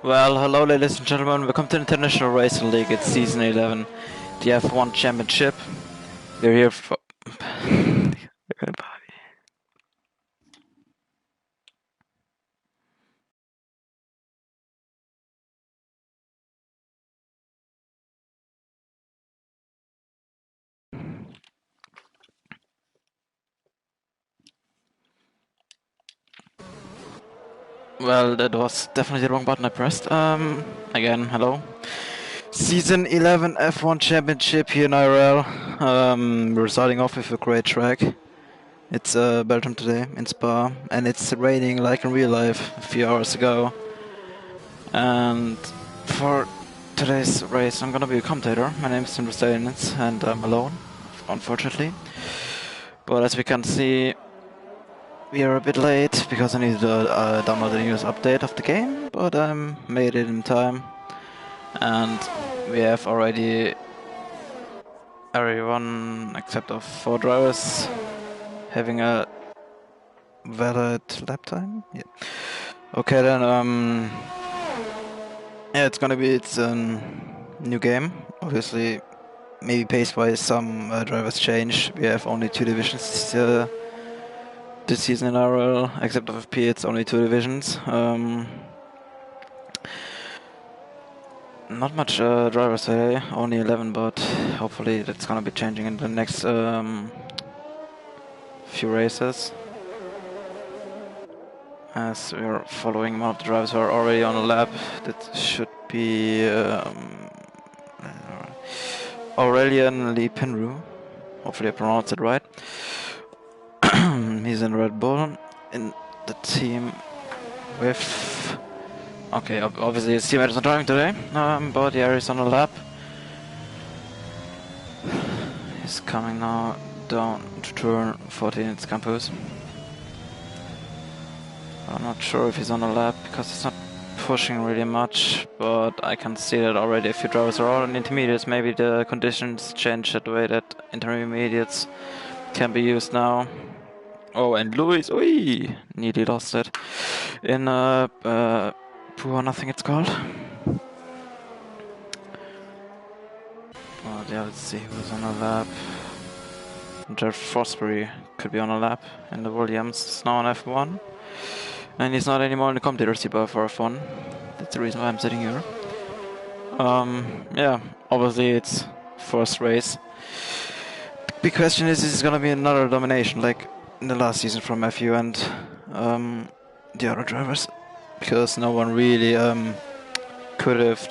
Well, hello ladies and gentlemen, welcome to International Racing League. It's season 11, the F1 Championship. We're here for... Well, that was definitely the wrong button I pressed. Again, hello. Season 11 F1 Championship here in IRL. We're starting off with a great track. It's Belgium today, in Spa, and it's raining like in real life a few hours ago. And for today's race, I'm gonna be a commentator. My name is Tim and I'm alone, unfortunately. But as we can see, we are a bit late because I need to download the newest update of the game, but I made it in time. And we have already everyone except of 4 drivers having a valid lap time. Yeah. Okay then. Yeah, it's a new game. Obviously, maybe pace-wise, some drivers change. We have only 2 divisions this season in IRL, except of FP. It's only 2 divisions. Not much drivers today, only 11, but hopefully that's gonna be changing in the next few races. As we're following one of the drivers who are already on a lap, that should be Aurelian Lee Penru. Hopefully I pronounced it right. He's in Red Bull in the team with... Okay, obviously his teammate is not driving today, but yeah, he's on a lap. He's coming now down to turn 14 at campus. I'm not sure if he's on a lap because he's not pushing really much, but I can see that already a few drivers are all in intermediates. Maybe the conditions change that way that intermediates can be used now. Oh, and Luis, oi, nearly lost it in Poor Nothing it's called. Oh, yeah, let's see who's on a lap. Jeff Fosbury could be on a lap in the Williams. It's now on F1. And he's not anymore in the commentator seat for F1. That's the reason why I'm sitting here. Yeah, obviously it's first race. The big question is gonna be another domination like in the last season from Matthew and the other drivers? Because no one really could have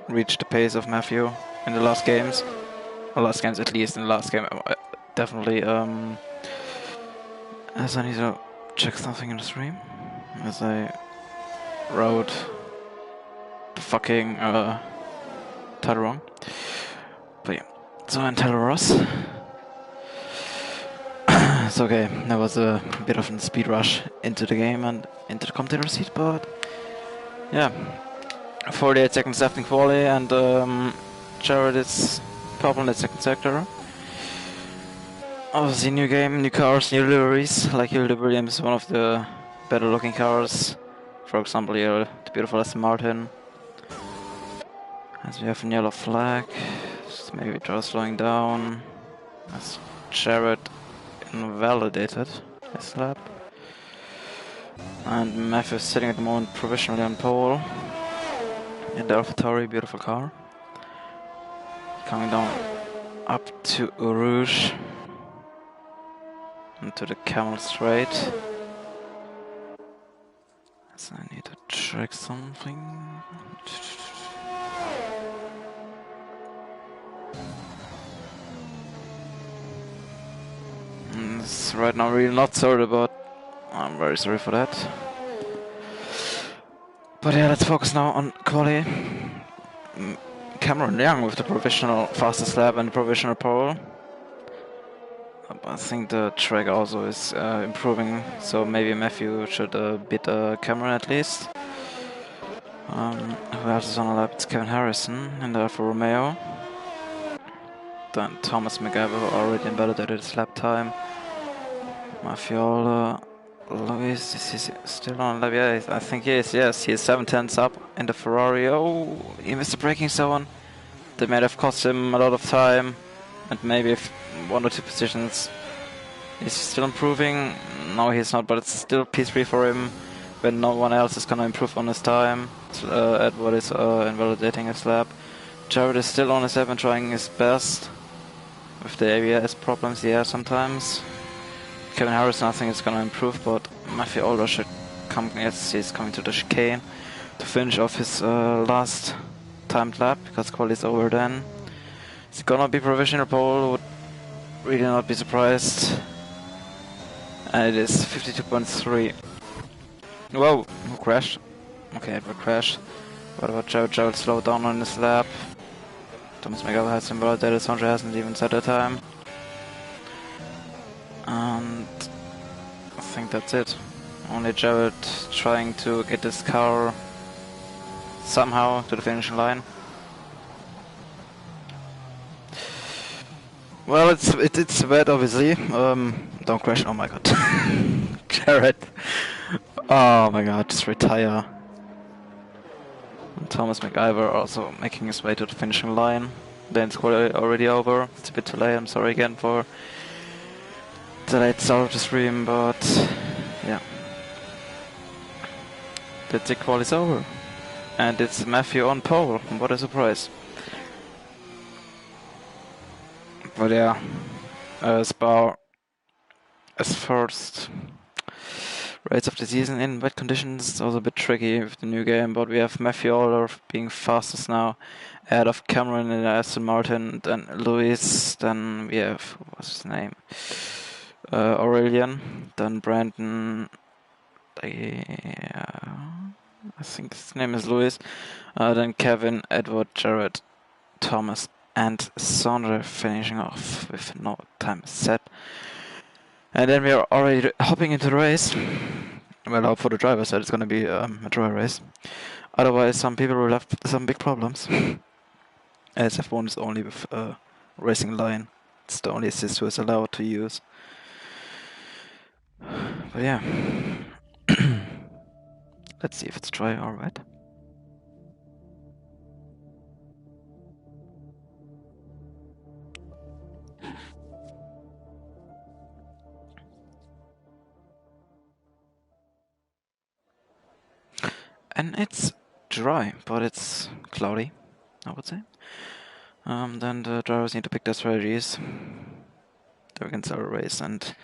reached the pace of Matthew in the last games. Or last games at least, in the last game definitely. As I need to check something in the stream. As I wrote the fucking title wrong. But yeah, so I'm Tyler Ross. It's okay, there was a bit of a speed rush into the game and into the commentator seat, but yeah. 48 seconds left in quali and Jared is purple in the second sector. Obviously new game, new cars, new liveries, like Hilda Williams is one of the better looking cars. For example here, the beautiful Aston Martin. As we have a yellow flag, just maybe just slowing down. As Jared invalidated his lap. And Matthew is sitting at the moment provisionally on pole. In the AlphaTauri, beautiful car. Coming down up to Rouge. Into the Camel Straight. So I need to check something. It's right now really not sorted, but I'm very sorry for that. But yeah, let's focus now on quali. Cameron Young with the provisional fastest lap and provisional pole. I think the track also is improving, so maybe Matthew should beat Cameron at least. Who else is on a lap? It's Kevin Harrison in the Alfa Romeo. Then Thomas McGavin already invalidated his lap time. Mafiola Luis, is he still on lap? Yeah, I think he is. Yes, he is 7 tenths up in the Ferrari. Oh, he missed the braking zone. That might have cost him a lot of time, and maybe if 1 or 2 positions. He's still improving. No, he's not, but it's still P3 for him when no one else is gonna improve on his time. Edward is invalidating his lap. Jared is still on his lap and trying his best. With the ABS problems he has sometimes. Kevin Harris, nothing is gonna improve, but Matthew Older should come. Yes, he's coming to the chicane to finish off his last timed lap because quali is over then. It's gonna be provisional pole, would really not be surprised. And it is 52.3. Whoa, who crashed? Okay, Edward crashed. What about Jared? Jared slowed down on his lap. Thomas McGovern has him validated, Sandra hasn't even set a time. And I think that's it. Only Jared trying to get this car somehow to the finishing line. Well, it's bad, obviously. Don't crash. Oh my god, Jared. Oh my god, just retire. And Thomas McIver also making his way to the finishing line. Then it's already over. It's a bit too late. I'm sorry again for the late start of the stream, but yeah. The qual is over. And it's Matthew on pole. What a surprise. But yeah, Spa as first race of the season in wet conditions. It's also a bit tricky with the new game, but we have Matthew Aller being fastest now, ahead of Cameron in Aston Martin, then Lewis, then we have, what's his name, Aurelian, then Brandon, I think his name is Lewis, then Kevin, Edward, Jared, Thomas, and Sondre finishing off with no time set. And then we are already hopping into the race. Well, I hope for the drivers that it's going to be a dry race. Otherwise, some people will have some big problems. As F1 is only with a racing line. It's the only assist who is allowed to use. But yeah. Let's see if it's dry or wet. And it's dry, but it's cloudy, I would say. Then the drivers need to pick their strategies to against our race. And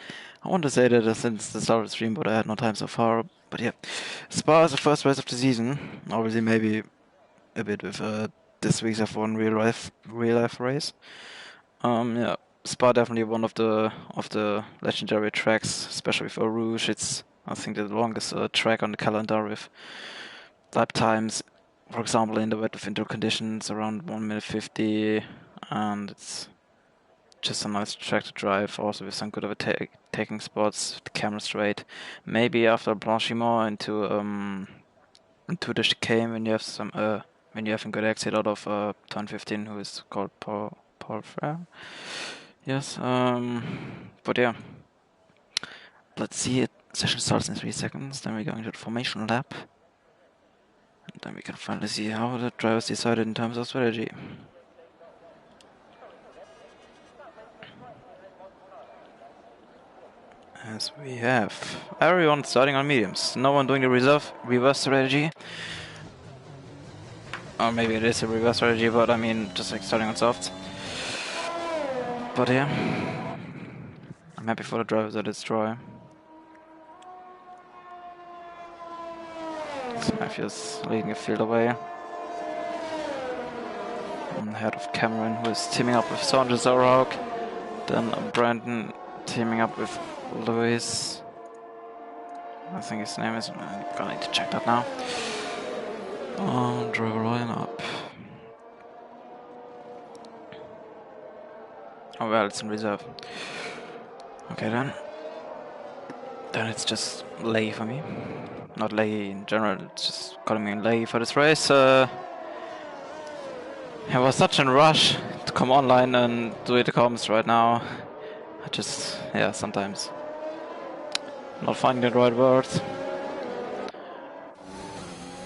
I want to say that since the start of the stream, but I had no time so far. But yeah, Spa is the first race of the season. Obviously, maybe a bit with this week's F1 real life race. Yeah, Spa definitely one of the legendary tracks, especially for Rouge. It's I think the longest track on the calendar with lap times, for example, in the wet with winter conditions around 1 minute 50, and it's just a nice track to drive, also with some good overtaking spots, the camera straight. Maybe after Blanchimont into the chicane when you have a good exit out of turn 15, who is called Paul Frere. Yes, but yeah. Let's see it. Session starts in 3 seconds, then we're going to the formation lap. And then we can finally see how the drivers decided in terms of strategy. As we have everyone starting on mediums, no one doing the reverse strategy. Or maybe it is a reverse strategy, but I mean just like starting on softs. But yeah, I'm happy for the drivers that it's dry. So Matthew's leading the field away. Ahead of Cameron, who is teaming up with Sondre Zorhawk. Then Brandon teaming up with Lewis. I think his name is. I'm gonna need to check that now. Driver line up. Oh well, it's in reserve. Okay then. Then it's just lay for me. Not lay in general, it's just calling me lay for this race. I was such a rush to come online and do the comms right now. I just, yeah, sometimes Not finding the right words.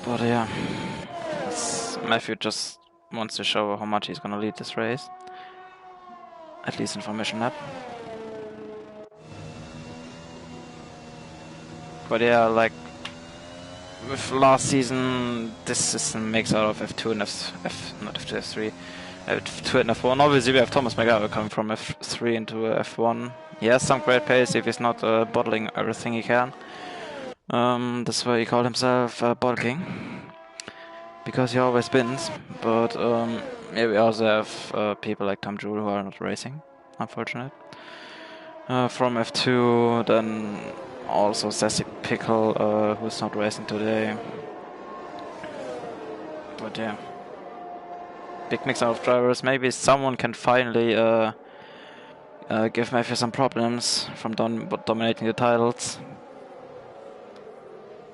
But yeah, Matthew just wants to show how much he's gonna lead this race. At least in formation lap. But yeah, like with last season, this system makes out of F2 and not F2, F3. F2 and F1. Obviously we have Thomas McGarvey coming from F3 into F1. He has some great pace if he's not bottling everything he can. That's why he called himself Bottle King. Because he always wins. But yeah, we also have people like Tom Jewell who are not racing. Unfortunate. From F2, then also Sassy Pickle, who's not racing today. But yeah. Big mix of drivers. Maybe someone can finally give Matthew some problems from dominating the titles.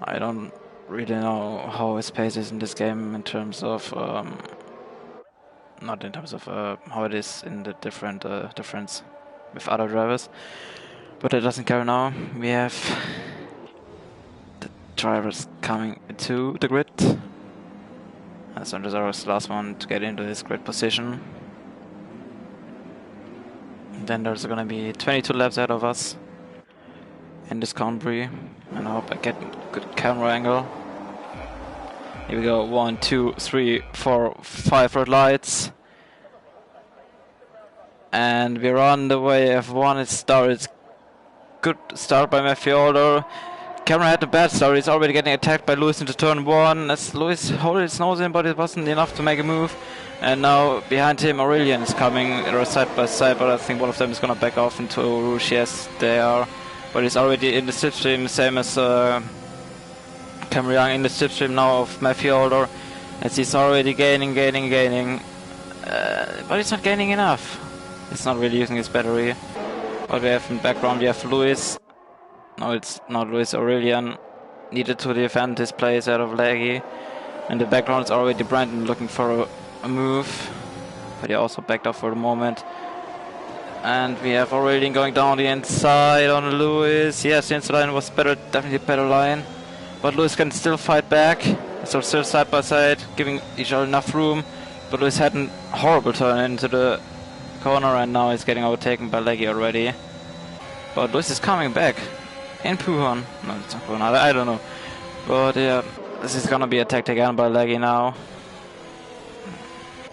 I don't really know how his pace is in this game in terms of not in terms of how it is in the difference with other drivers, but it doesn't care now. We have the drivers coming to the grid. Sandro is the last one to get into his grid position. And then there's gonna be 22 laps ahead of us in this Grand Prix, and I hope I get a good camera angle. Here we go, 1, 2, 3, 4, 5 red lights. And we're on the way, F1 is started. Good start by Matthew Alder. Cameron had a bad start, he's already getting attacked by Lewis into turn 1. As Lewis holding his nose in, but it wasn't enough to make a move. And now behind him Aurelian is coming, they're side by side, but I think one of them is gonna back off into Rouge. Yes, they are. But he's already in the slipstream, same as Cameron Young in the slipstream now of Matthew Alder. As he's already gaining. But he's not gaining enough. He's not really using his battery. What we have in the background, we have Lewis. No, it's not Lewis. Aurelian needed to defend his place out of Laggy. In the background is already Brandon looking for a move. But he also backed off for the moment. And we have Aurelian going down the inside on Lewis. Yes, the inside line was better, definitely a better line. But Lewis can still fight back. So still side by side, giving each other enough room. But Lewis had a horrible turn into the corner and now he's getting overtaken by Leggy already. But Lewis is coming back in Puhan. No, it's not Puhan, I don't know. But yeah, this is gonna be attacked again by Leggy now.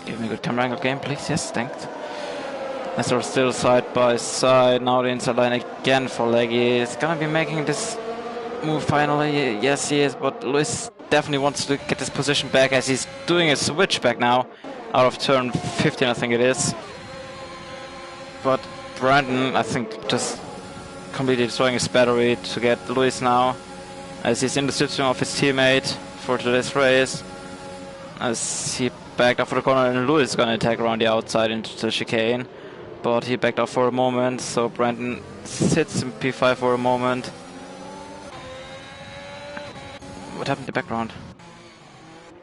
Give me a good camera angle game, please. Yes, thanks. As they're still side by side. Now the inside line again for Leggy. It's gonna be making this move finally. Yes, he is, but Lewis definitely wants to get his position back as he's doing a switch back now. Out of turn 15, I think it is. But Brandon, I think, just completely destroying his battery to get Lewis now. As he's in the slipstream of his teammate for today's race. As he backed off for the corner and Lewis is going to attack around the outside into the chicane. But he backed off for a moment, so Brandon sits in P5 for a moment. What happened in the background?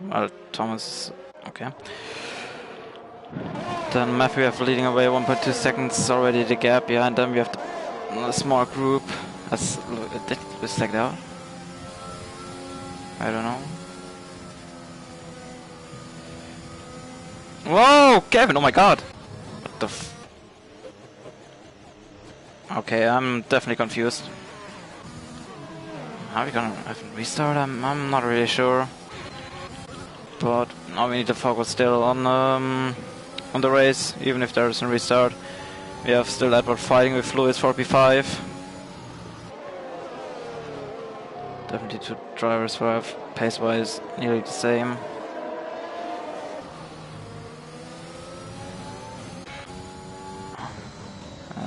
Well, Thomas... okay. Then Matthew have leading away 1.2 seconds already the gap. Behind them we have the small group. Did Lewis lag out? I don't know. Whoa, Kevin! Oh my god! What the okay, I'm definitely confused. Are we gonna have a restart? I'm not really sure. But now we need to focus still on the race, even if there is a restart. We have still Edward fighting with Lewis for P5. Definitely two drivers who have pace-wise nearly the same.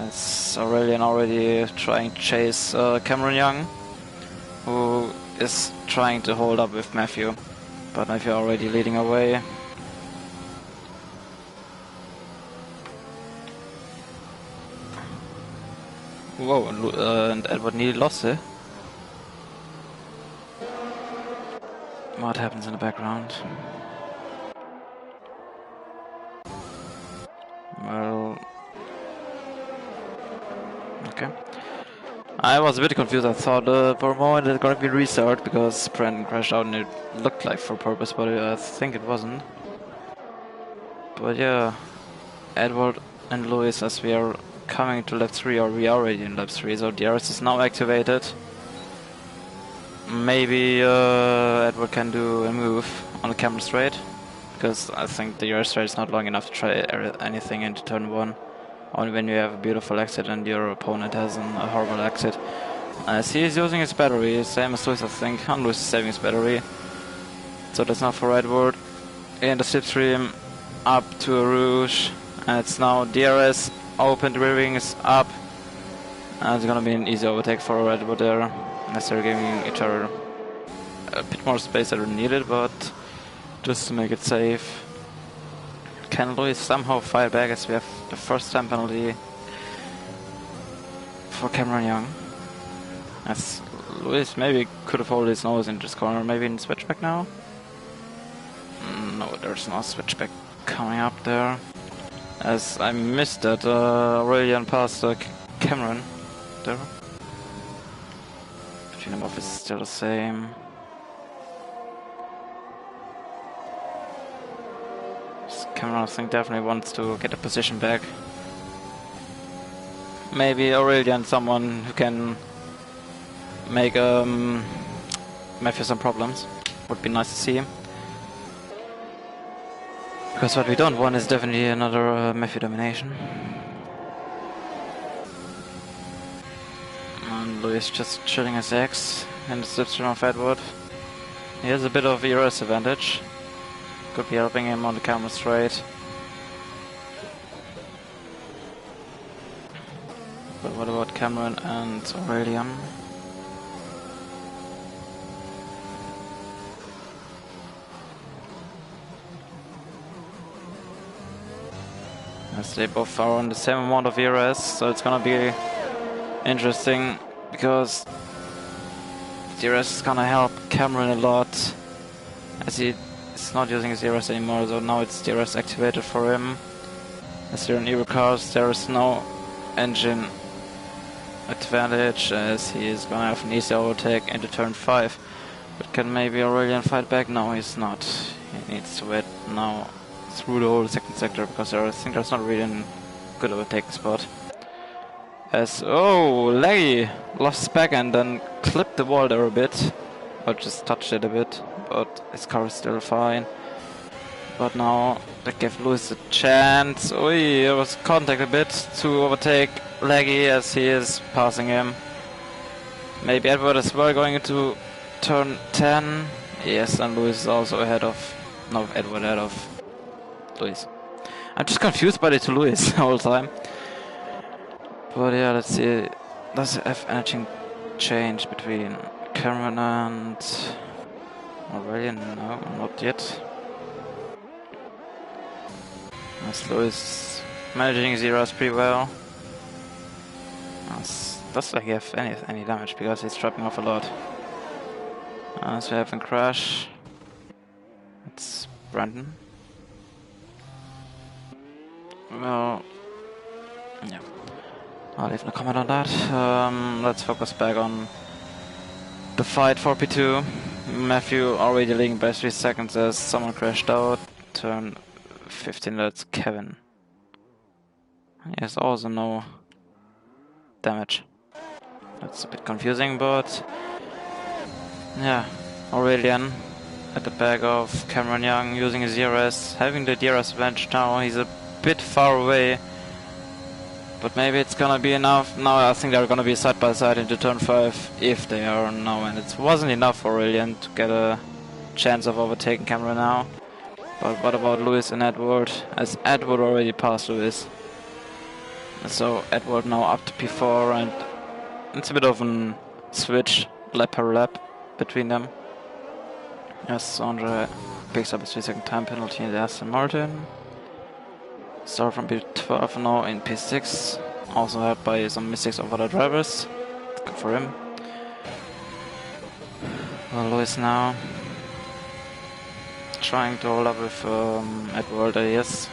It's Aurelian already trying to chase Cameron Young, who is trying to hold up with Matthew. But Matthew already leading away. Whoa, and Edward nearly lost it. What happens in the background? Well... okay. I was a bit confused. I thought for a moment it's gonna be restart because Brandon crashed out and it looked like for purpose, but I think it wasn't. But yeah, Edward and Lewis, as we are coming to lap 3, or we are already in lap 3, so DRS is now activated. Maybe Edward can do a move on the camera straight, because I think the DRS straight is not long enough to try anything into turn 1. Only when you have a beautiful exit and your opponent has a horrible exit. As he is using his battery, same as Lewis I think, and Lewis is saving his battery. So that's now for Edward. In the slipstream, up to a Rouge, and it's now DRS, open, the rear wing is up. And it's gonna be an easy overtake for Edward there, unless they're giving each other a bit more space than needed, but just to make it safe. Can Lewis somehow fight back as we have the first time penalty for Cameron Young? As Lewis maybe could have held his nose in this corner, maybe in switchback now? No, there's no switchback coming up there. As I missed that Aurelian passed Cameron there. Between them both is still the same. Cameron, I think, definitely wants to get the position back. Maybe Aurelian, someone who can make Matthew some problems. Would be nice to see him. Because what we don't want is definitely another Matthew domination. And Lewis just chilling his X in the slipstream of Edward. He has a bit of ERS advantage. Could be helping him on the camera straight. But what about Cameron and Aurelian? As they both are on the same amount of ERS, so it's gonna be interesting because DRS is gonna help Cameron a lot, as he is not using his DRS anymore, so now it's DRS activated for him. As here in Euro cars, there is no engine advantage, as he is gonna have an easy overtake into turn 5. But can maybe Aurelian fight back? No, he's not. He needs to wait now through the whole second sector, because I think there's not really a good overtaking spot. As, oh, Laggy lost his back and then clipped the wall there a bit, or just touched it a bit, but his car is still fine. But now that gave Lewis a chance. Oh, there was contact a bit to overtake Laggy as he is passing him. Maybe Edward as well going into turn 10. Yes, and Lewis is also ahead of, no, Edward ahead of Lewis. I'm just confused by the two Lewis the whole time. But yeah, let's see. Does it have anything changed between Cameron and Aurelian? No, not yet. As Lewis managing zeros pretty well. Does like he have any damage because he's dropping off a lot. As we have a crash. It's Brandon. Well, yeah. I'll leave no comment on that. Let's focus back on the fight for P2. Matthew already leading by 3 seconds as someone crashed out. Turn 15, that's Kevin. He has also no damage. That's a bit confusing, but yeah, Aurelian at the back of Cameron Young using his DRS, having the DRS advantage now. He's a bit far away, but maybe it's gonna be enough. Now I think they're gonna be side by side into turn 5 if they are now, and it wasn't enough for Aurelian to get a chance of overtaking Cameron now. But what about Lewis and Edward? As Edward already passed Lewis. So Edward now up to P4, and it's a bit of a switch lap per lap between them. Yes, Andre picks up a 3-second time penalty in the Aston Martin. Start from P12 now in P6. Also helped by some mistakes of other drivers. Good for him. Well, Lewis now trying to hold up with Edward. He has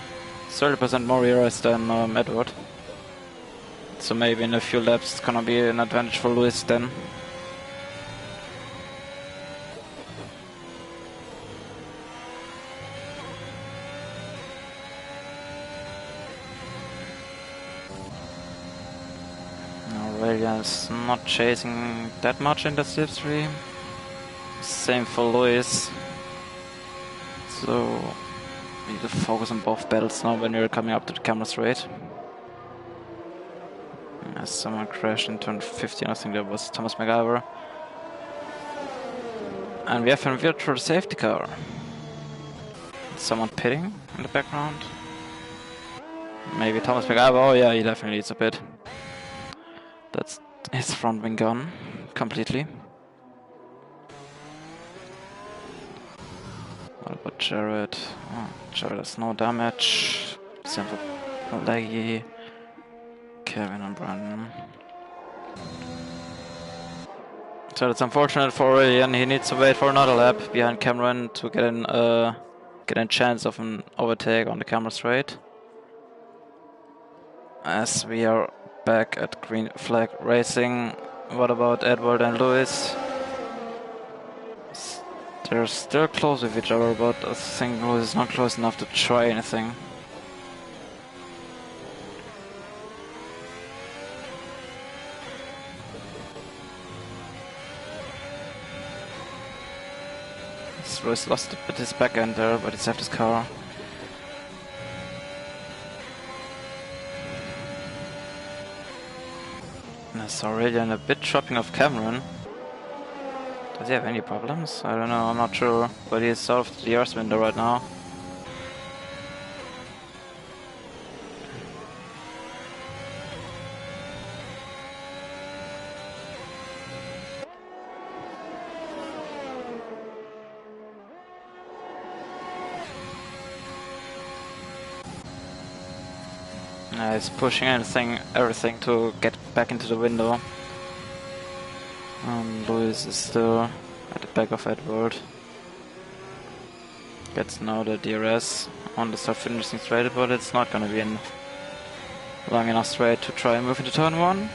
30% more ERS than Edward. So maybe in a few laps it's gonna be an advantage for Lewis then. Aurelia is not chasing that much in the slipstream. Same for Lewis. So we need to focus on both battles now when we're coming up to the camera straight. As someone crashed in turn 15, I think that was Thomas MacGyver. And we have a virtual safety car. Someone pitting in the background. Maybe Thomas MacGyver. Oh yeah, he definitely needs a pit. That's his front wing gone completely. What about Jared? Oh, Jared has no damage. Same for Leggy, Kevin and Brandon. So it's unfortunate for Aurelian. He needs to wait for another lap behind Cameron to get a chance of an overtake on the camera straight. As we are back at green flag racing. What about Edward and Lewis? They're still close with each other, but I think Lewis is not close enough to try anything. Lewis lost a bit his back end there, but he saved his car. That's Aurelian a bit chopping off Cameron. Does he have any problems? I don't know, I'm not sure, but he's out of the earth window right now. He's pushing everything to get back into the window. Lewis is still at the back of Edward. Gets now the DRS on the start finishing straight, but it's not gonna be in long enough straight to try and move into turn 1.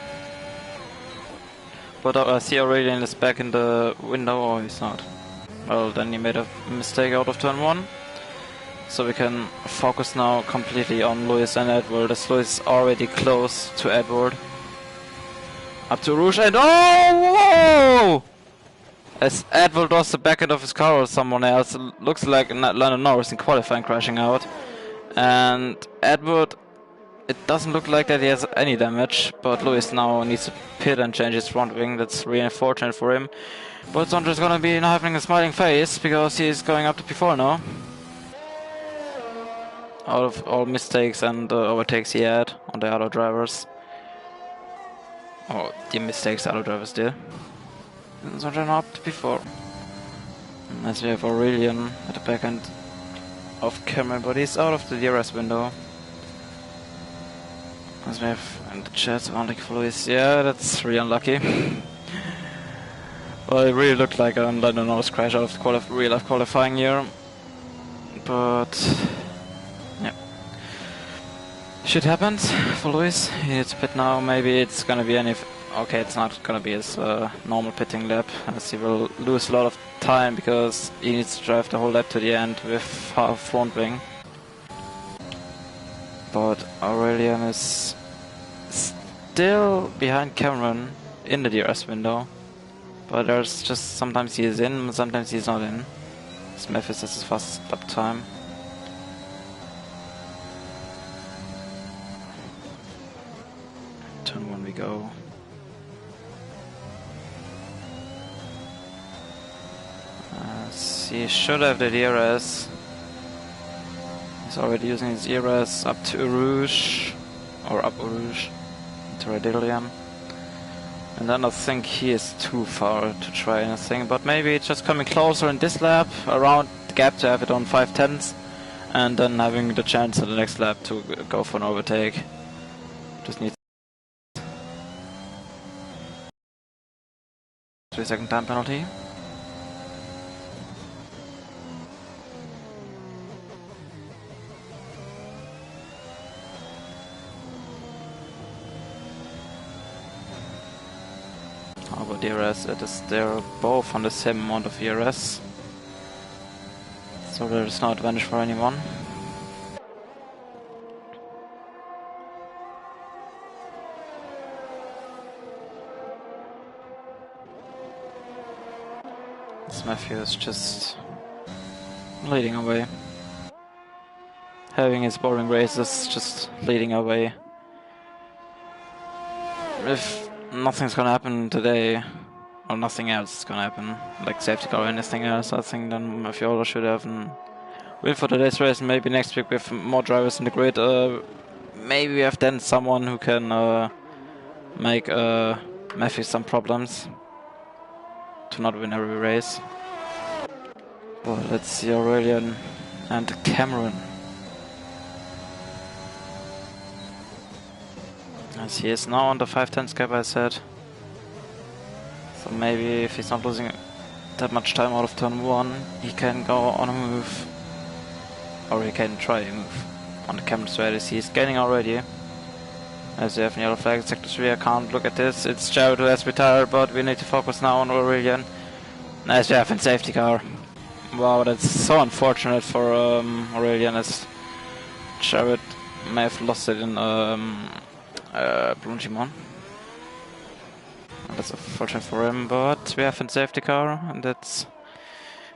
But I see Aurelian is back in the window, or he's not. Well, then he made a mistake out of turn 1. So we can focus now completely on Lewis and Edward, as Lewis is already close to Edward. Up to Rouge and oh! Whoa! As Edward lost the back end of his car or someone else, it looks like Lando Norris in qualifying crashing out. And Edward, it doesn't look like that he has any damage, but Lewis now needs to pit and change his front wing. That's really unfortunate for him. But Sondra gonna be having a smiling face because he's going up to P4 now. Out of all mistakes and overtakes he had on the other drivers. Or the mistakes other drivers did. And Sondra now up to P4. As we have Aurelian at the back end of Cameron, but he's out of the DRS window. As we have and the chance of unlucky for Lewis. Yeah, that's really unlucky. Well, it really looked like a Lando Norris crash out of the real life qualifying here. But yeah. Shit happens for Lewis. He needs to pit now. Maybe it's gonna be okay, it's not gonna be his normal pitting lap, as he will lose a lot of time because he needs to drive the whole lap to the end with half front wing. But Aurelian is still behind Cameron in the DRS window. But there's just sometimes he is in, sometimes he's not in. Smith is his fast lap time. Turn 1 we go. He should have the DRS. He's already using his DRS up to Rouge, or up Rouge, to Radillion. And then I think he is too far to try anything, but maybe it's just coming closer in this lap, around the gap to have it on 5/10, and then having the chance in the next lap to go for an overtake. Just needs 3-second time penalty. the DRS. They're both on the same amount of ERS, so there is no advantage for anyone. This Matthew is just leading away. Having his boring races, just leading away. If nothing's gonna happen today, or nothing else is gonna happen, like safety car or anything else, I think then Matthew should have a win for today's race. Maybe next week we have more drivers in the grid. Maybe we have then someone who can make Matthew some problems to not win every race. But let's see Aurelian and Cameron. As he is now on the 5/10 cap, I said. So maybe if he's not losing that much time out of turn 1, he can go on a move. Or he can try a move on the Cameron strategy. He's gaining already. As we have an yellow flag, sector 3, I can't look at this. It's Jared who has retired, but we need to focus now on Aurelian. As we have in safety car. Wow, that's so unfortunate for Aurelian, as Jared may have lost it in Blungimon. That's unfortunate for him, but we have a safety car, and that's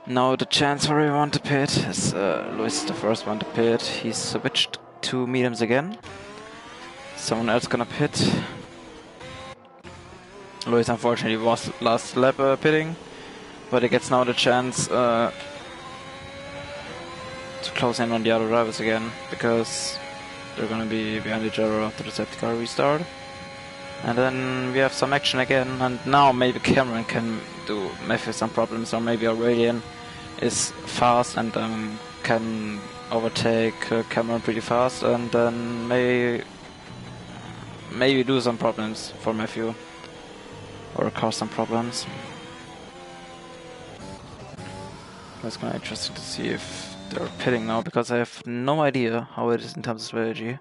now the chance for everyone to pit. As Luis is the first one to pit, he's switched to mediums again. Someone else gonna pit. Luis unfortunately was last lap pitting, but he gets now the chance to close in on the other drivers again, because they're gonna be behind each other after the safety car restart. And then we have some action again, and now maybe Cameron can do Matthew some problems, or maybe Aurelian is fast and can overtake Cameron pretty fast, and then maybe do some problems for Matthew, or cause some problems. It's gonna be interesting to see if they're pitting now, because I have no idea how it is in terms of strategy.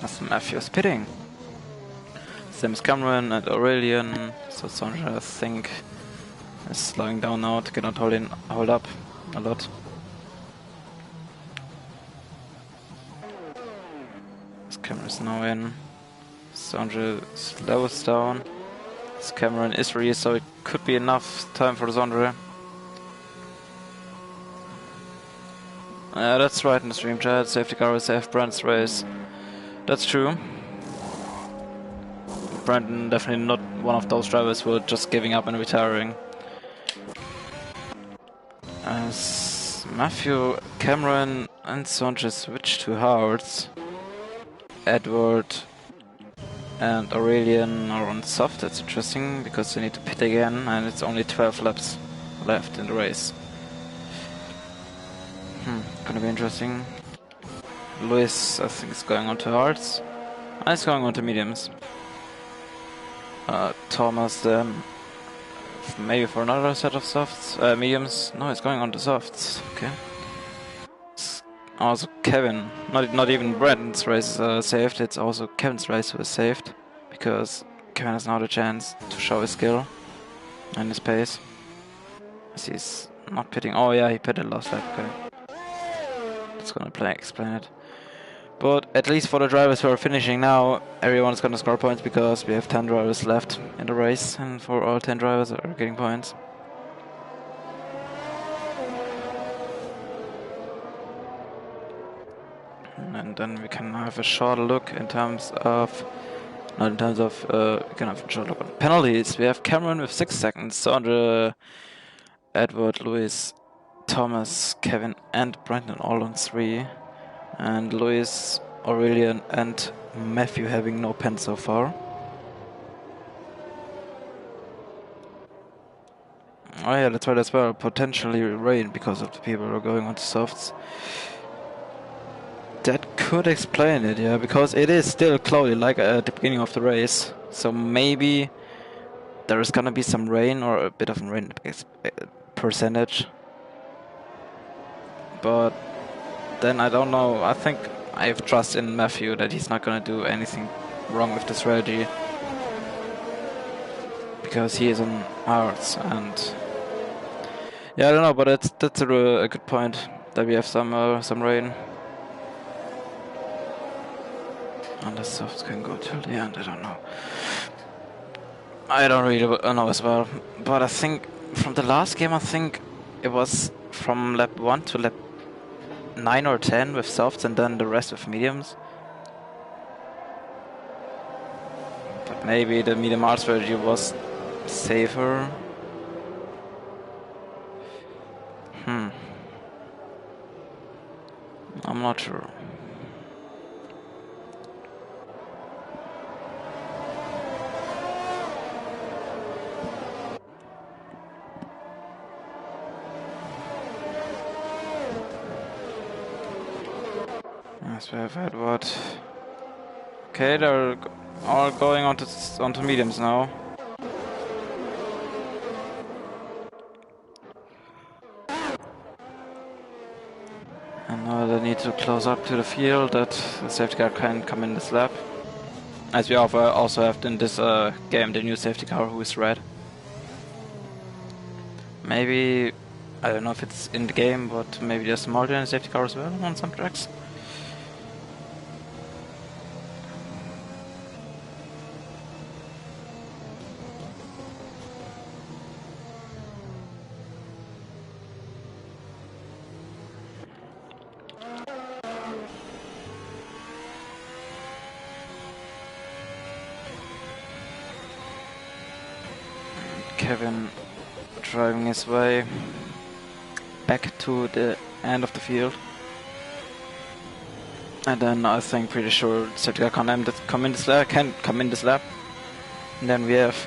That's Matthew's pitting. Same as Cameron and Aurelian, so Sandra, I think, is slowing down now to cannot hold up a lot. This Cameron is now in. Sandra slows down. This Cameron is free, so it could be enough time for Sandra. That's right in the stream chat. Safety car will save Brand's race. That's true. Brandon definitely not one of those drivers who are just giving up and retiring. As Matthew, Cameron and Sanchez switch to hards, Edward and Aurelian are on soft. That's interesting, because they need to pit again, and it's only 12 laps left in the race. Gonna be interesting. Luis, I think, is going on to hards. He's going on to mediums. Thomas, maybe for another set of softs, mediums. No, it's going on to softs. Okay. Also Kevin, not even Brandon's race is saved. It's also Kevin's race who is saved, because Kevin has now the chance to show his skill and his pace. As he's not pitting. Oh yeah, he pitted last lap. Okay. That's gonna explain it. But at least for the drivers who are finishing now, everyone's gonna score points, because we have 10 drivers left in the race, and for all 10 drivers are getting points. And then we can have a shorter look in terms of, we can have a short look on penalties. We have Cameron with 6 seconds, Sandra, Edward, Luis, Thomas, Kevin and Brandon all on 3. And Luis, Aurelian and Matthew having no pen so far. Oh yeah, that's right as well. Potentially rain because of the people who are going on to softs. That could explain it, yeah, because it is still cloudy like at the beginning of the race. So maybe there is gonna be some rain or a bit of rain percentage. But then I don't know. I think I have trust in Matthew that he's not gonna do anything wrong with the strategy. Because he is on ours, and yeah, I don't know, but that's a good point that we have some rain. And the softs can go till the end. I don't know. I don't really know as well, but I think from the last game, I think it was from lap 1 to lap 9 or 10 with softs, and then the rest with mediums. But maybe the medium hard strategy was safer. I'm not sure. Yes, we have had what? Okay, they're all going onto mediums now. And now they need to close up to the field that the safety car can come in this lap. As we also have in this game the new safety car who is red. Maybe, I don't know if it's in the game, but maybe there's more than a safety car as well on some tracks. Kevin driving his way back to the end of the field. And then I think pretty sure safety car can come in this lap. And then we have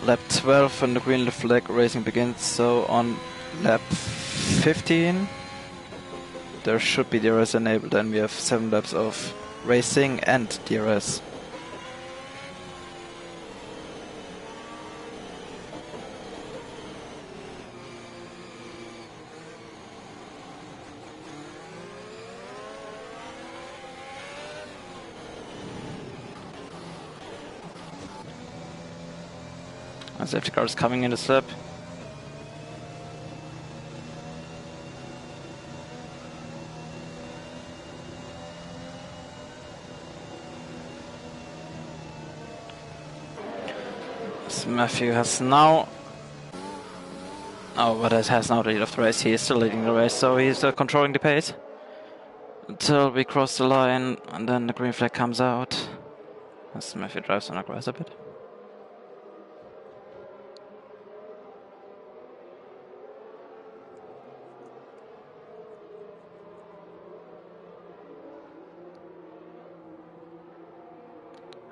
lap 12 and the green flag racing begins. So on lap 15 there should be DRS enabled, and we have 7 laps of racing and DRS. And safety car is coming in the slip. Matthew has now... Oh, but it has now the lead of the race. He is still leading the race, so he's controlling the pace. Until we cross the line, and then the green flag comes out. As Matthew drives on the grass a bit.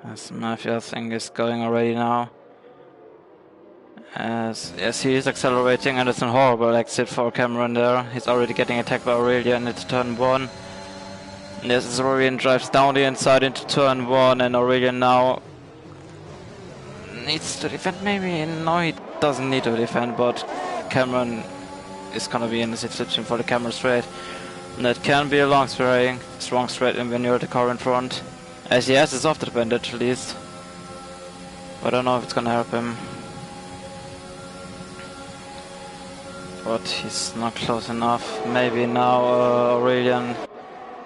As Matthew, I think, is going already now. Yes, he is accelerating, and it's a horrible exit for Cameron there. He's already getting attacked by Aurelian into turn 1. And yes, as Aurelian drives down the inside into turn 1, and Aurelian now needs to defend maybe. No, he doesn't need to defend, but Cameron is gonna be in the situation for the Cameron straight. And that can be a long straight when you're the car in front. As he has his off advantage at least. But I don't know if it's gonna help him. But he's not close enough. Maybe now Aurelian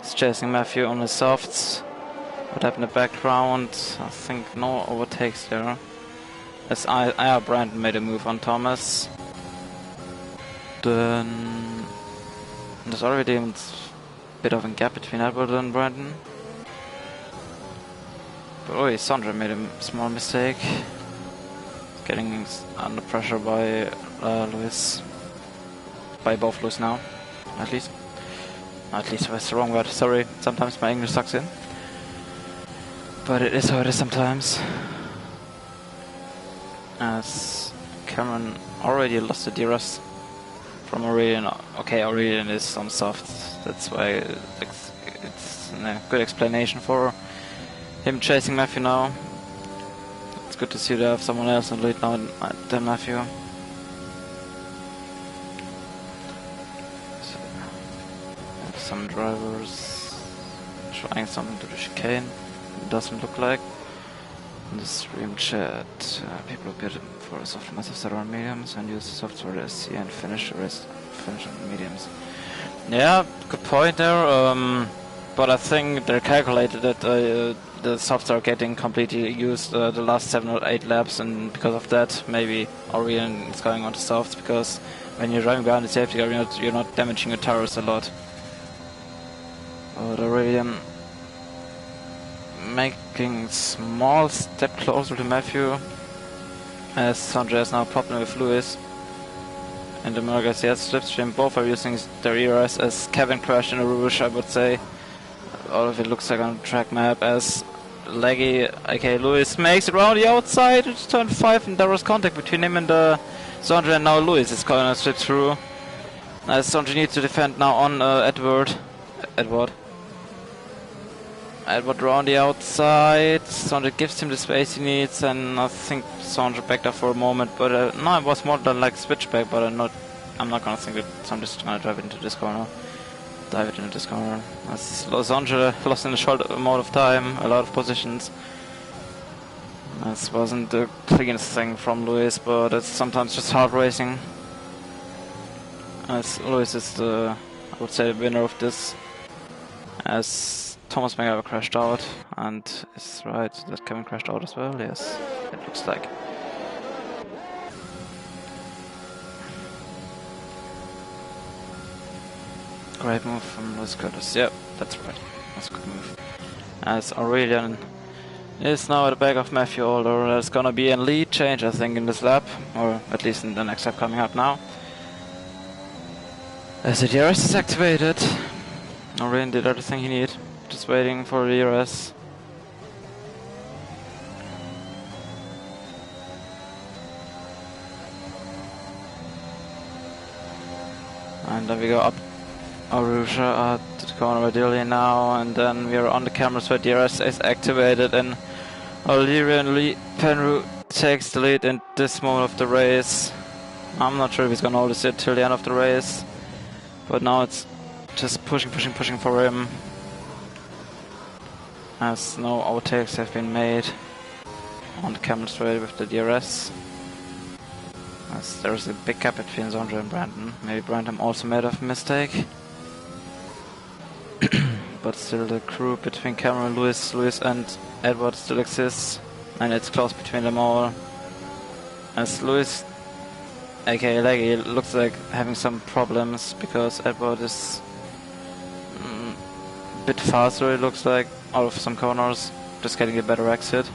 is chasing Matthew on his softs. What happened in the background? I think no overtakes there. As IR Brandon made a move on Thomas. Then there's already a bit of a gap between Albert and Brandon. But oh, Sandra made a small mistake. Getting under pressure by Lewis. By both Lewis now, at least. At least that's the wrong word, sorry. Sometimes my English sucks in. But it is how it is sometimes. As Cameron already lost the DRS from Aurelian. Okay, Aurelian is on soft. That's why it's a good explanation for him chasing Matthew now. It's good to see they have someone else in the lead now than Matthew. So, some drivers trying something to the chicane. It doesn't look like. In the stream chat, people appear for soft massive start on mediums and use the software to SC and finish on mediums. Yeah, good point there. But I think they calculated that the softs are getting completely used the last 7 or 8 laps, and because of that, maybe Aurelian is going on to softs, because when you're driving behind the safety car, you're not damaging your tires a lot. But Aurelian making small step closer to Matthew, as Sanjay has now a problem with Lewis. And the Americas, yes, Slipstream, both are using their ERS as Kevin crashed in a Rouge, I would say. All of it looks like on the track map as Leggy, aka Lewis, makes it around the outside. It's turn 5 and there was contact between him and Sanjay, and now Lewis is going to slip through. As Sanjay needs to defend now on Edward around the outside. Sanjay gives him the space he needs, and I think Sanjay backed up for a moment, but no, it was more than like switchback, but I'm not gonna think that Sanjay's gonna dive into this corner. As Sanjay lost in a short amount of time, a lot of positions. This wasn't the cleanest thing from Lewis, but it's sometimes just hard racing. As Lewis is I would say, the winner of this, as Thomas McGavin crashed out, and is right that Kevin crashed out as well. Yes, it looks like. Great move from Lewis Curtis. Yep, that's right. That's a good move. As Aurelian is now at the back of Matthew Alder. There's gonna be a lead change, I think, in this lap, or at least in the next lap coming up now. As the DRS is activated, Aurelian did everything he needed. Just waiting for the DRS. And then we go up Arusha at the corner of Dillian now, and then we are on the cameras where DRS is activated, and Illyrian Penru takes the lead in this moment of the race. I'm not sure if he's gonna hold this till the end of the race, but now it's just pushing for him, as no overtakes have been made on the camera straight with the DRS. As there's a big gap between Sondra and Brandon. Maybe Brandon also made a mistake. But still the crew between Cameron, Lewis and Edward still exists, and it's close between them all. As Lewis, aka Leggy, looks like having some problems because Edward is a bit faster, it looks like, out of some corners, just getting a better exit.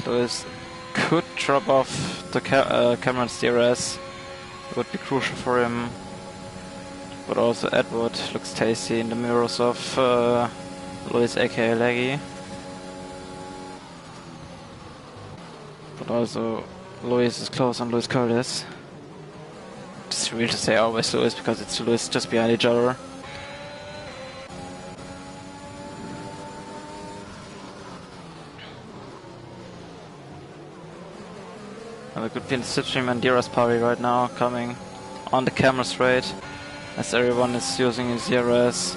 Lewis could drop off the Cameron's DRS. It would be crucial for him. But also Edward looks tasty in the mirrors of Lewis, aka Leggy. But also Lewis is close on Lewis Curtis. It's weird to say always Lewis because it's Lewis just behind each other. And a good pin slipstream and DRS party right now, coming on the camera straight, as everyone is using his DRS.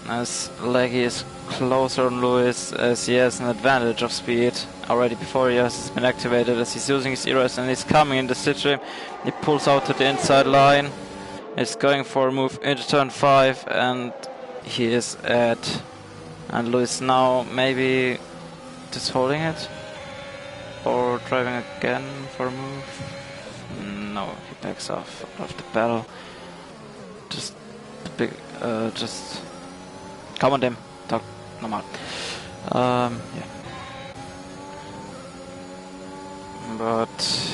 As Leggy is closer on Lewis, as he has an advantage of speed already before he has been activated, as he's using his DRS and he's coming in the slipstream. He pulls out to the inside line, he's going for a move into turn 5, and he is at, and Lewis now maybe just holding it. Or driving again for a move? No, he backs off out of the battle. Just come on, them. Talk normal. Yeah. But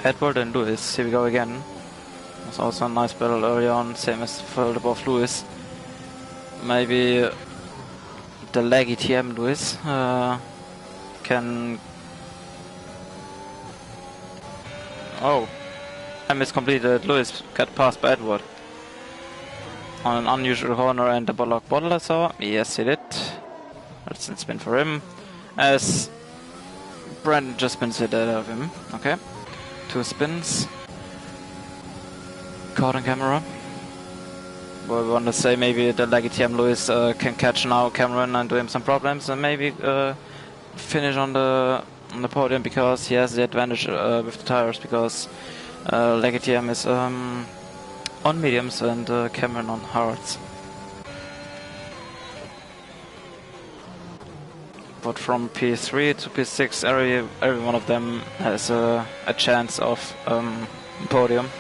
Edward and Lewis, here we go again. was also a nice battle early on, same as felt above Lewis. Maybe the laggy TM Lewis can... Oh, I miscompleted. Lewis got passed by Edward on an unusual corner and the Bollock bottle I saw. Yes, he did. That's a spin for him. As Brandon just spins it out of him. Okay. 2 spins. Caught on camera. Well, we want to say maybe the laggy TM Lewis can catch now Cameron and do him some problems and maybe finish on the podium because he has the advantage with the tires because laggy TM is on mediums and Cameron on hards. But from P3 to P6, every one of them has a chance of podium.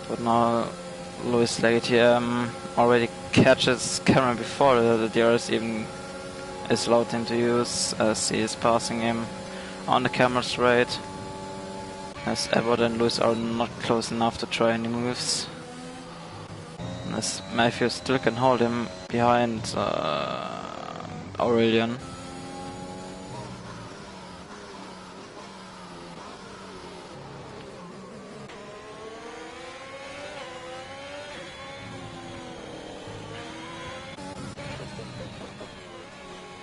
But now Lewis Legitier already catches Cameron before the DRS even is allowed him to use, as he is passing him on the camera straight. As Edward and Lewis are not close enough to try any moves. As Matthew still can hold him behind Aurelian.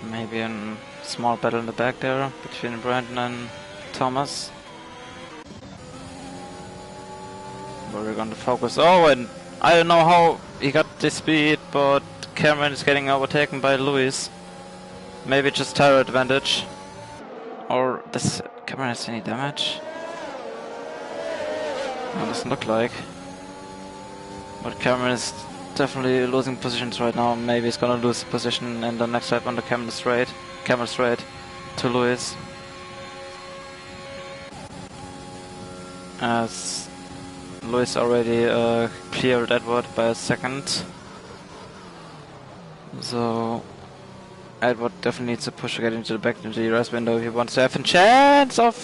Maybe a small battle in the back there between Brandon and Thomas. But we're going to focus. Oh, and I don't know how he got the speed, but Cameron is getting overtaken by Lewis. Maybe just tire advantage. Or does Cameron has any damage? No, doesn't look like. But Cameron is definitely losing positions right now. Maybe he's gonna lose position in the next lap on the camera straight to Lewis. As Lewis already cleared Edward by a second. So Edward definitely needs to push to get into the back into the DRS window if he wants to have a chance of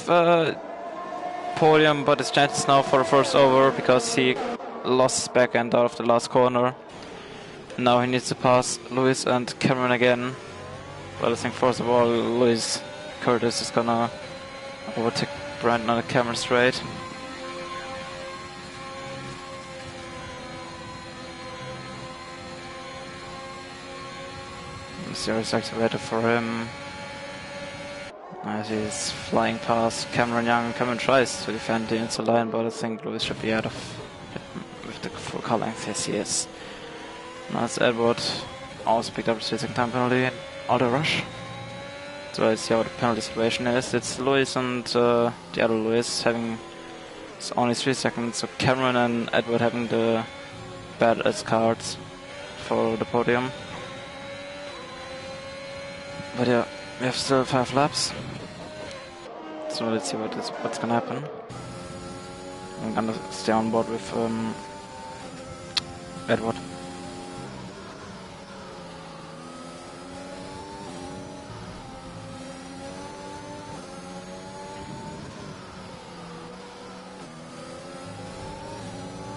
podium, but his chance is now for the first over because he lost his back end out of the last corner. Now he needs to pass Lewis and Cameron again. But I think first of all Lewis Curtis is gonna overtake Brandon on the camera straight. Serious activator for him. As he's flying past Cameron Young. Cameron tries to defend the inside line, but I think Lewis should be out of with the full car length. Yes, he is. Now it's Edward. Also picked up the second time penalty. Auto rush. So let's see how the penalty situation is. It's Lewis and the other Lewis having only 3 seconds. So Cameron and Edward having the badass cards for the podium. But yeah, we have still 5 laps. So let's see what's gonna happen. I'm gonna stay on board with Edward.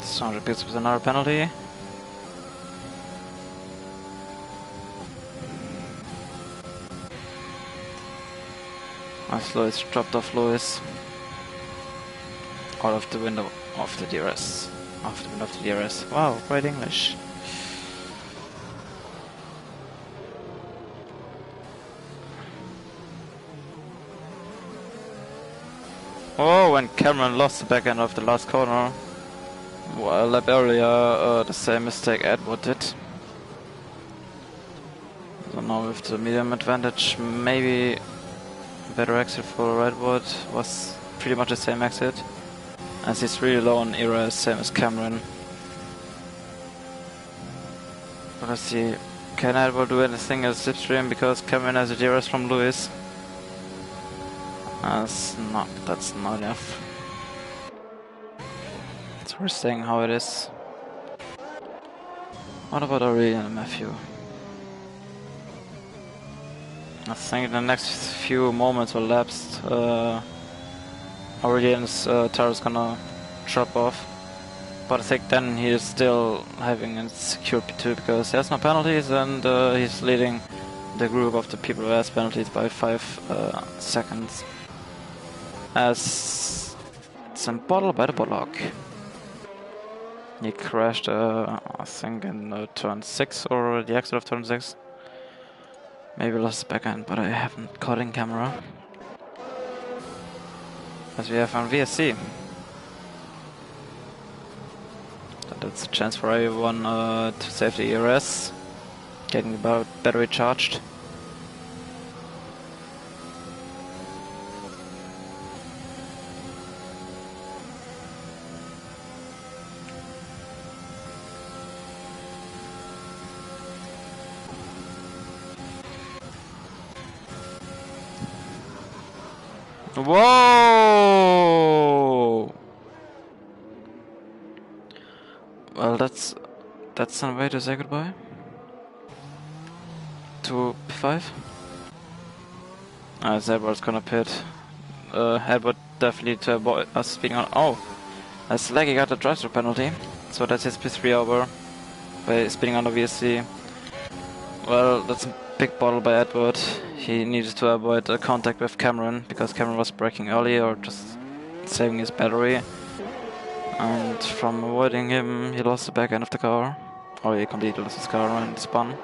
So repeats with another penalty. As Lewis dropped off Lewis out of the window of the DRS. Off the window of the DRS. Wow, great English. Oh, when Cameron lost the back end of the last corner. Well, a lap earlier, the same mistake Edward did. So now with the medium advantage, maybe better exit for Edward was pretty much the same exit. As he's really low on IRL, same as Cameron. But let's see, can Edward do anything as slipstream because Cameron has a DRS from Lewis? That's not enough. So we're staying how it is. What about Aurelian and Matthew? I think in the next few moments or laps, Aurelian's tower is gonna drop off. But I think then he is still having a secure P2 because he has no penalties and he's leading the group of the people who has penalties by 5 seconds. As it's in bottle by the Bullock. He crashed, I think, in turn 6 or the exit of turn 6. Maybe lost his backhand, but I haven't caught in camera. As we have on VSC. That's a chance for everyone to save the ERS, getting the battery charged. Whoa! Well, that's a way to say goodbye to P5. As Edward's gonna pit. Edward definitely to avoid us speeding on. Oh, as Leggy got a drive-through penalty, so that's his P3 over by speeding on the VSC. Well, that's a big bottle by Edward. He needed to avoid a contact with Cameron because Cameron was braking early or just saving his battery. And from avoiding him, he lost the back end of the car. Or he completely lost his car and spun.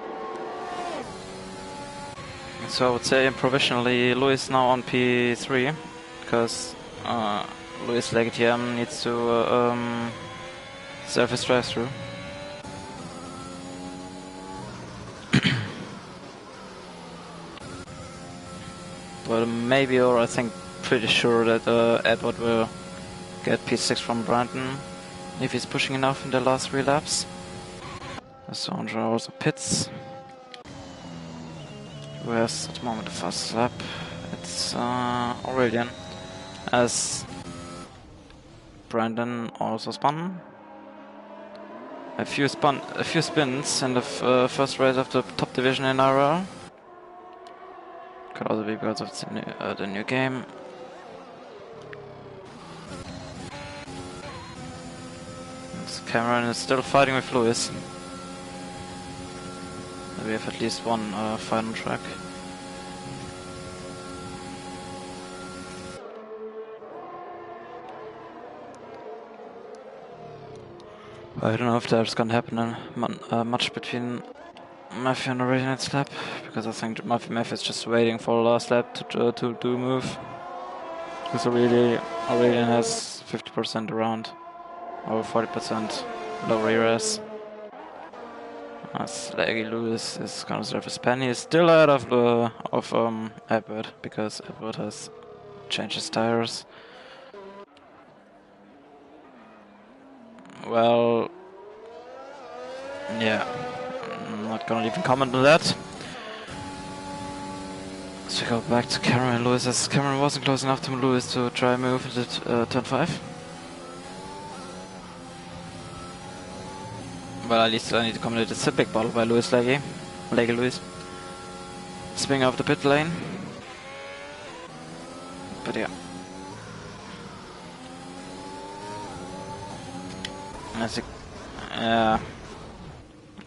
So I would say provisionally Lewis now on P3 because Lewis Legitium needs to serve his drive-through. But maybe, or I think pretty sure that Edward will get P6 from Brandon if he's pushing enough in the last 3 laps. Sandra also pits. Who has at the moment the fastest lap? It's Aurelian. As Brandon also spun. A few spins in the first race of the top division in IRL. Could also be because of the new game. Cameron is still fighting with Lewis. We have at least one fight on track. I don't know if there's gonna happen much between Matthew and Aurelian next lap, because I think Matthew is just waiting for the last lap to do a move. Because Aurelian has 50% around, or 40% lower ERS. As Leggy Lewis is gonna serve his pen. He is still out of Edward, because Edward has changed his tires. Well, yeah, I'm not gonna even comment on that. So we go back to Cameron and Lewis, as Cameron wasn't close enough to Lewis to try and move into turn 5. Well, at least I need to comment it's a big bottle by Lewis Leggy Lewis. Swing off the pit lane. But yeah.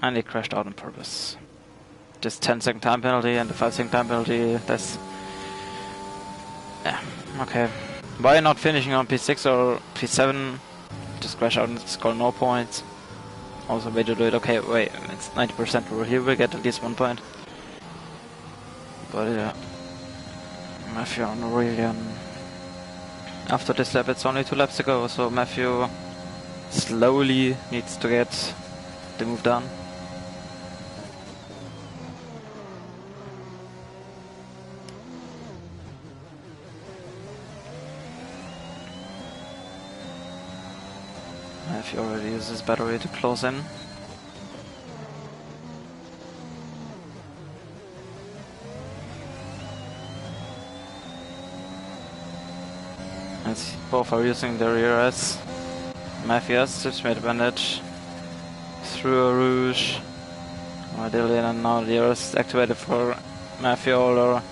And he crashed out on purpose. Just 10-second time penalty and the 5-second time penalty, that's... Yeah, okay. Why not finishing on P6 or P7? Just crash out and score no points. Also way to do it, okay, wait, it's 90% rule, he will get at least 1 point. But yeah. Matthew and Aurelian. After this lap it's only 2 laps to go, so Matthew slowly needs to get the move done. Matthew already uses his battery to close in. As both are using their ERS. Matthew has switchmate advantage through a rouge. Aurelian, and now the ERS is activated for Matthew Oler.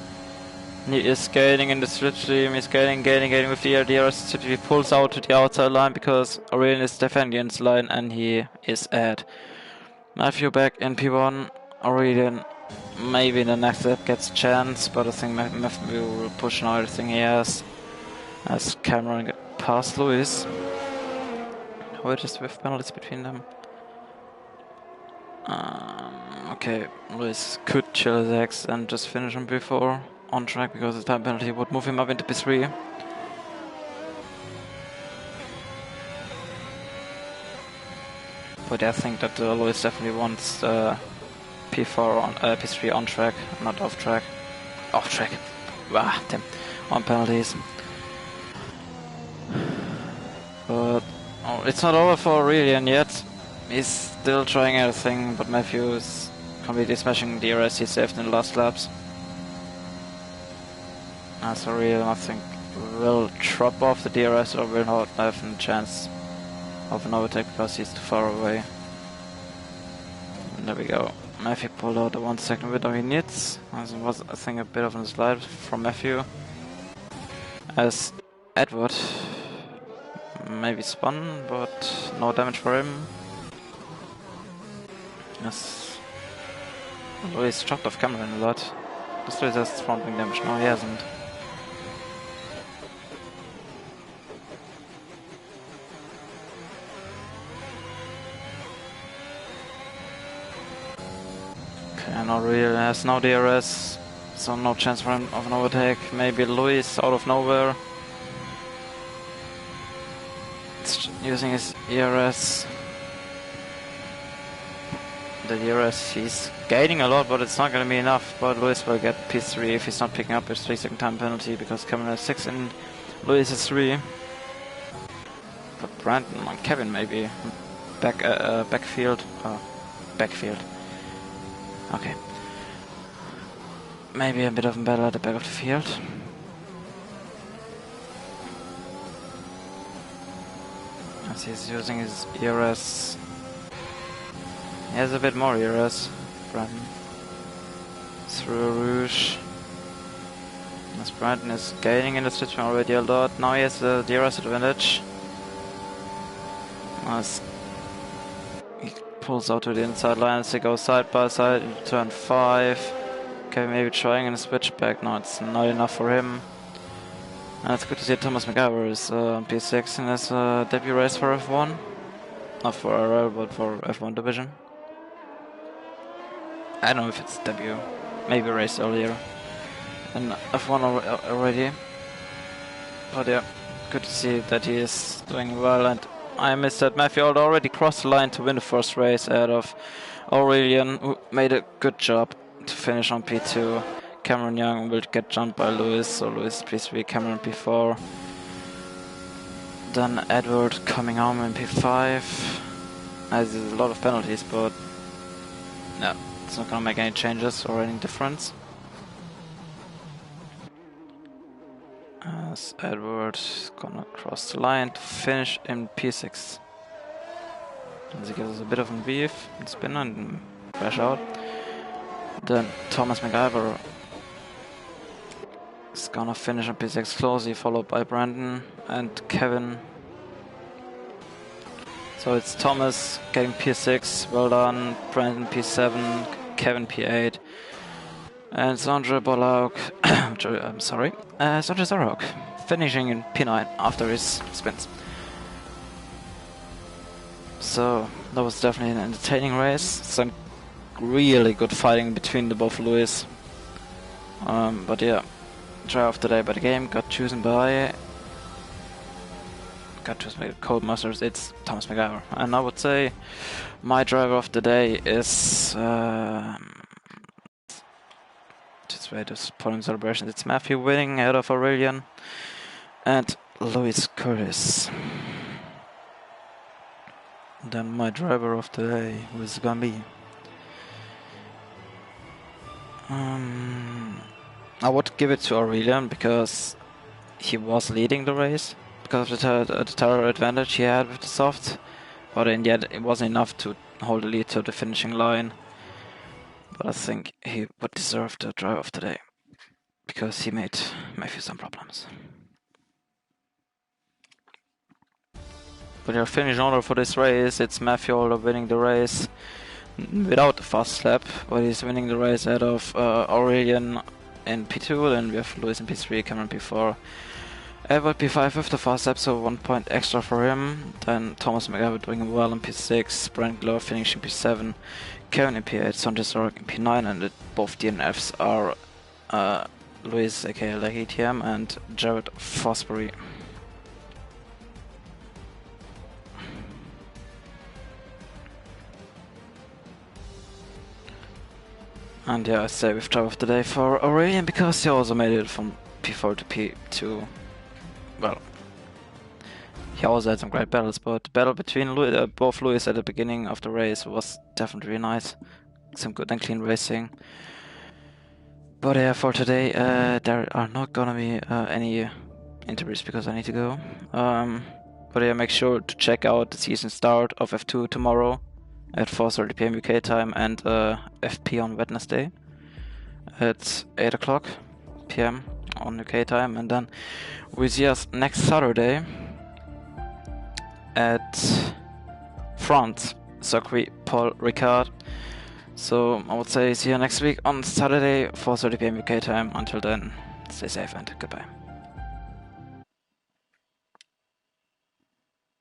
He is gaining in the slipstream, he's gaining with the DRS. He pulls out to the outside line because Aurelian is defending against line and he is at Matthew back in P1. Aurelian maybe in the next lap gets a chance, but I think Matthew will push now everything he has as Cameron get past Lewis. We're just with penalties between them. Okay, Lewis could chill his X and just finish him before on track because the time penalty would move him up into P3. But I think that Lewis definitely wants P4 on P3 on track, not off track. Off track. Wow, damn. On penalties. But it's not over for Aurelian yet. He's still trying everything, but Matthew is completely smashing DRS he saved in the last laps. As Aurelian, I think, will drop off the DRS or will not have a chance of an overtake because he's too far away. And there we go. Matthew pulled out the 1 second window he needs. As it was, I think, a bit of a slide from Matthew. As Edward maybe spun, but no damage for him. Yes. Lewis chopped off Cameron a lot. This Lewis has front wing damage. No, he hasn't. Okay, and Aurelian has no DRS, so no chance for him of an overtake. Maybe Lewis out of nowhere. It's using his ERS. The DRS, he's gaining a lot, but it's not going to be enough. But Lewis will get P3 if he's not picking up his 3-second time penalty because Cameron has 6 and Lewis is 3. But Brandon and Kevin maybe backfield. Backfield. Okay. Maybe a bit of a battle at the back of the field. As he's using his ERS. He has a bit more ERS. Brandon. Through Rouge. As Brandon is gaining in the switch already a lot. Now he has the DRS advantage. As he pulls out to the inside line as they go side by side into turn 5. Okay, maybe trying in a switchback. No, it's not enough for him. And it's good to see Thomas McGyver is on P6 in his debut race for F1. Not for IRL, but for F1 division. I don't know if it's debut. Maybe raced earlier in F1 already. But yeah, good to see that he is doing well. And I missed that Matthew already crossed the line to win the first race ahead of Aurelian, who made a good job to finish on P2. Cameron Young will get jumped by Lewis, so Lewis P3, Cameron P4. Then Edward coming home in P5. There's a lot of penalties, but yeah, it's not gonna make any changes or any difference. As Edward is gonna cross the line to finish in P6. As he gives us a bit of a weave and spin and crash out. Then Thomas McGyver is gonna finish on P6 closely, followed by Brandon and Kevin. So it's Thomas getting P6, well done, Brandon P7, Kevin P8, and Sondre Bolauk, I'm sorry, Sondre Zarok finishing in P9 after his spins. So that was definitely an entertaining race, some really good fighting between the both Lewis. But yeah, driver of the day by the game got chosen by Cold Masters. It's Thomas McGyver, and I would say my driver of the day is just wait, this podium celebration. It's Matthew winning ahead of Aurelian and Lewis Curtis. Then my driver of the day was gonna be I would give it to Aurelian because he was leading the race because of the tire advantage he had with the soft, but in the end it wasn't enough to hold the lead to the finishing line. But I think he would deserve the driver of the day. because he made Matthew some problems. But your finish order for this race, it's Matthew Holder winning the race without the fast lap, but he's winning the race out of Aurelian in P2, then we have Lewis in P3, Cameron P4, Edward P5 with the fast lap, so 1 point extra for him. Then Thomas McEvoy doing well in P6, Brent Glover finishing P7, Kevin in P8, Sanjay Sorok in P9, and both DNFs are Luis aka like ETM and Jared Fosbury. And yeah, I say with drive of the day for Aurelian because he also made it from P4 to P2. Well, he also had some great battles, but the battle between both Lewis at the beginning of the race was definitely really nice. Some good and clean racing. But yeah, for today, there are not gonna be any interviews because I need to go. But yeah, make sure to check out the season start of F2 tomorrow at 4:30 PM UK time and FP on Wednesday at 8 o'clock PM on UK time, and then we see us next Saturday at France Circuit Paul Ricard. So I would say see you next week on Saturday 4:30 PM UK time. Until then, stay safe and goodbye.